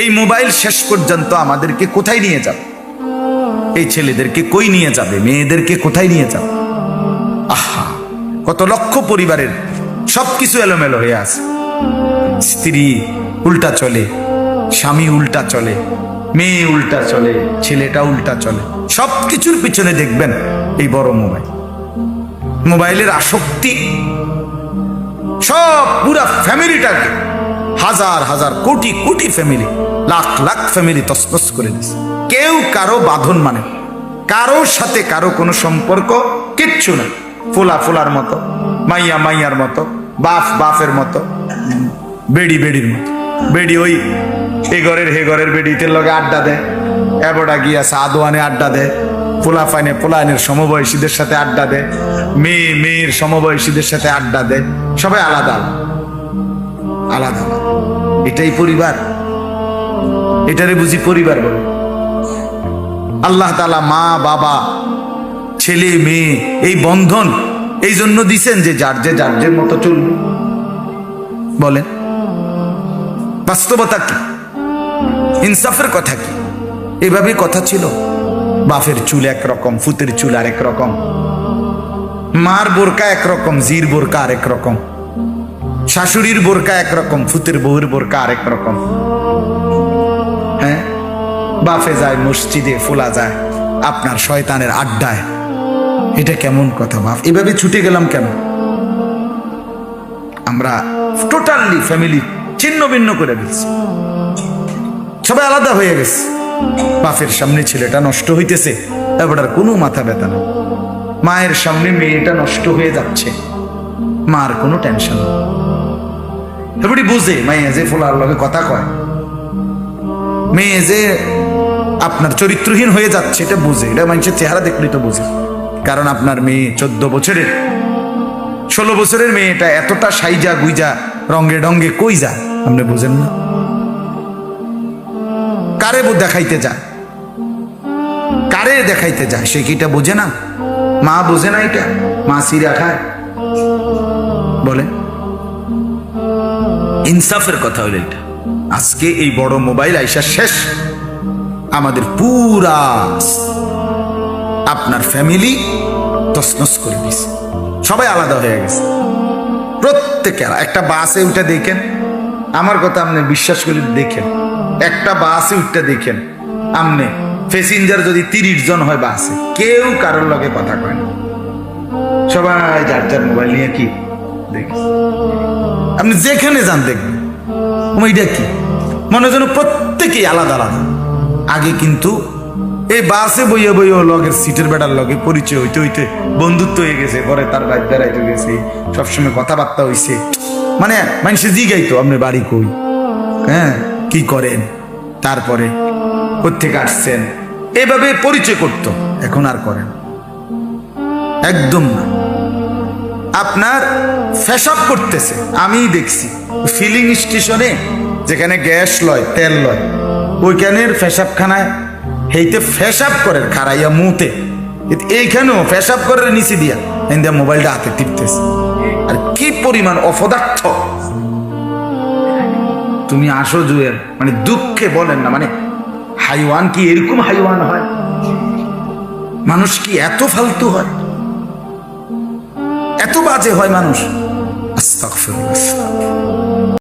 এই মোবাইল শেষ পর্যন্ত আমাদেরকে কোথায় নিয়ে যাবে? এই ছেলেদেরকে কই নিয়ে যাবে? মেয়েদেরকে কোথায় নিয়ে যাবে? আহা, কত লক্ষ পরিবারের সবকিছু এলোমেলো হয়ে আছে। স্ত্রী উল্টা চলে, স্বামী উল্টা চলে, মেয়ে উল্টা চলে, ছেলেটা উল্টা চলে। সবকিছুর পিছনে দেখবেন এই বড় মোবাইল, মোবাইলের আসক্তি সব পুরা ফ্যামিলিটাকে, হাজার হাজার কোটি কোটি ফ্যামিলি, লাখ লাখ ফ্যামিলি তছনছ করে দিচ্ছে। কেউ কারো বাঁধন মানে, কারোর সাথে কারো কোনো সম্পর্ক কিচ্ছু না। ফোলা ফোলার মতো, মাইয়া মাইয়ার মতো, বাপ বাপের মতো, বেড়ি বেড়ির মতো। বেড়ি ওই এ ঘরের হে ঘরের বেড়িতে লগে আড্ডা দেয়, এবড়া গিয়া সাদোয়ানে আড্ডা দেয়, পোলা ফাইনে পোলায়নের সমবয়সীদের সাথে আড্ডা দেয়, মেয়ে মেয়ের সমবয়সীদের সাথে আড্ডা দেয়। সবাই আলাদা আলাদা। এটাই পরিবার? এটারে বুঝি পরিবার বলে? আল্লাহ তাআলা মা বাবা ছেলে মেয়ে এই বন্ধন এই জন্য দিছেন যে যার যে মতো চলবে। বলেন বাস্তবতা কি? ইনসাফের কথা কি? এভাবে কথা ছিল? বাপের চুল একরকম, ফুতের চুল আরেক রকম, মার বোরকা একরকম, জির বোরকা আরেক রকম, শাশুড়ির বোরকা একরকম, ফুতের বউয়ের বোরকা আরেক রকম। হ্যাঁ, বাপে যায় মসজিদে, ফোলা যায় আপনার শয়তানের আড্ডায়। এটা কেমন কথা বাপ? এভাবে ছুটে গেলাম কেন? আমরা টোটালি ফ্যামিলি ছিন্ন ভিন্ন করে দিচ্ছি, সবাই আলাদা হয়ে গেছে। বাপের সামনে ছেলেটা নষ্ট হইতেছে, এবার আর কোনো মাথা ব্যথা নেই। মায়ের সামনে মেয়েটা নষ্ট হয়ে যাচ্ছে, মার কোনো টেনশন নেই। এবারে বুঝে মাইয়া যে ফোলার লগে কথা কয়, মেয়ে যে আপনার চরিত্রহীন হয়ে যাচ্ছে এটা বুঝে। এটা মানুষের চেহারা দেখলেই তো বুঝে। কারণ আপনার মেয়ে 14 বছরের 16 বছরের মেয়েটা এতটা সাইজা গুইজা রঙ্গে ডঙ্গে কই যায় আপনি বুঝেন না? কারে দেখাইতে যায়, কারে দেখাইতে যায় সে কি এটা বোঝে না? মা বোঝে না এটা? মা সিরা খায়? বলে ইনসাফের কথা হইল এটা। আজকে এই বড় মোবাইল আইসা শেষ আমাদের পুরা আপনার ফ্যামিলি তছনছ করে দিছে। সবাই আলাদা হয়ে গেছে, প্রত্যেকে। একটা বাসে উঠে দেখেন, আমার কথা আপনি বিশ্বাস করে দেখেন, একটা বাসে উঠতে দেখেন আপনি, প্যাসেঞ্জার যদি 30 জন হয় বাসে, কেউ কারোর লগে কথা কয় না, সবাই যার যার মোবাইল নিয়ে কি দেখি। আপনি যেখানে যান দেখবেন ওইটা কি মনে যেন প্রত্যেকেই আলাদা আলাদা। আগে কিন্তু এই বাসে বইয়ে বইয়ে লগের সিটের বেটার লগে পরিচয় হইতে হইতে বন্ধুত্ব হয়ে গেছে, পরে তার বাইক বেড়াইতে গেছে, সবসময় কথাবার্তা হইছে। মানে মানুষে জিগাইতো আপনি বাড়ি কই, হ্যাঁ কি করেন, তারপরে কোত্থেকে আসছেন, এভাবে পরিচয় করতো। এখন আর করেন একদম না। আপনার ফেসাব করতেছে, আমি দেখছি ফিলিং স্টেশনে যেখানে গ্যাস লয় তেল লয় ওইখানের ফেসাবখানায় হেইতে ফেসাব করে খারাইয়া মুতে, এইখানেও ফেসাব করে নিচে দিয়া এনে মোবাইলটা হাতে টিপতেছে। আর কি পরিমাণ অপদার্থ! তুমি আসো জুয়েল, মানে দুঃখে বলেন না, মানে হাইওয়ান কি এরকম হাইওয়ান হয়? মানুষ কি এত ফালতু হয়, এত বাজে হয় মানুষ? আস্তাগফিরুল্লাহ।